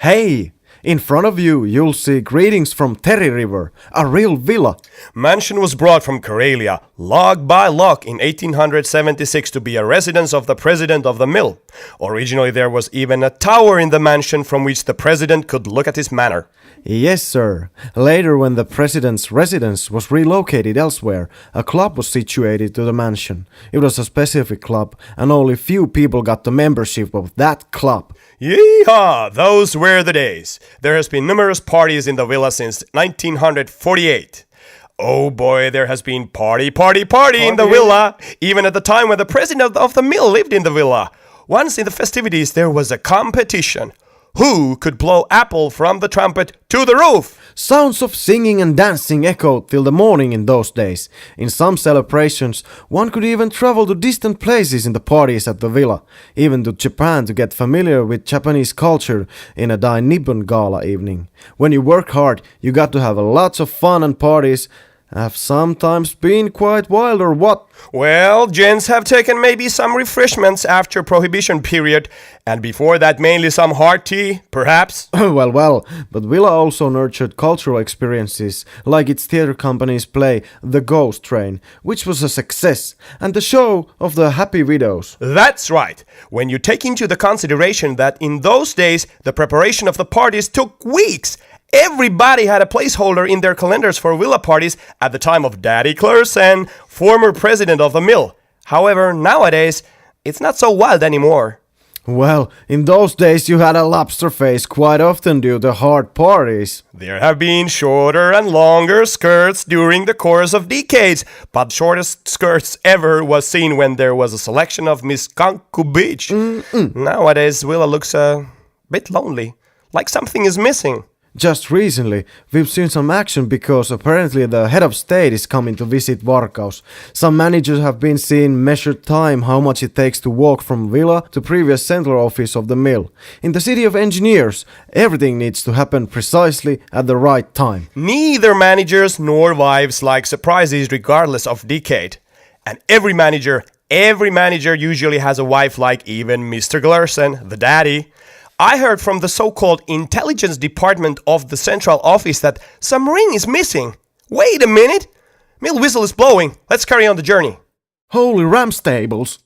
Hey! In front of you, you'll see greetings from Teri River, a real villa. Mansion was brought from Karelia, log by log, in 1876 to be a residence of the president of the mill. Originally there was even a tower in the mansion from which the president could look at his manor. Yes, sir. Later, when the president's residence was relocated elsewhere, a club was situated to the mansion. It was a specific club, and only few people got the membership of that club. Yeehaw! Those were the days. There has been numerous parties in the villa since 1948. Oh boy, there has been party in the villa, even at the time when the president of the mill lived in the villa. Once in the festivities there was a competition. Who could blow apple from the trumpet to the roof? Sounds of singing and dancing echoed till the morning in those days. In some celebrations, one could even travel to distant places in the parties at the villa, even to Japan to get familiar with Japanese culture in a Dai Nippon gala evening. When you work hard, you got to have lots of fun, and parties have sometimes been quite wild, or what? Well, gents have taken maybe some refreshments after prohibition period, and before that mainly some hard tea, perhaps. Well, but Villa also nurtured cultural experiences, like its theater company's play The Ghost Train, which was a success, and the show of the Happy Widows. That's right. When you take into the consideration that in those days the preparation of the parties took weeks, everybody had a placeholder in their calendars for villa parties at the time of Daddy Clarkson, former president of the mill. However, nowadays, it's not so wild anymore. Well, in those days you had a lobster face quite often due to hard parties. There have been shorter and longer skirts during the course of decades, but the shortest skirts ever was seen when there was a selection of Miss Kanku Beach. Nowadays, Villa looks a bit lonely, like something is missing. Just recently, we've seen some action because apparently the head of state is coming to visit Varkaus. Some managers have been seen measured time how much it takes to walk from villa to previous central office of the mill. In the city of engineers, everything needs to happen precisely at the right time. Neither managers nor wives like surprises regardless of decade. And every manager usually has a wife, like even Mr. Glersen, the daddy. I heard from the so-called intelligence department of the central office that some ring is missing. Wait a minute! Mill whistle is blowing. Let's carry on the journey. Holy ram stables!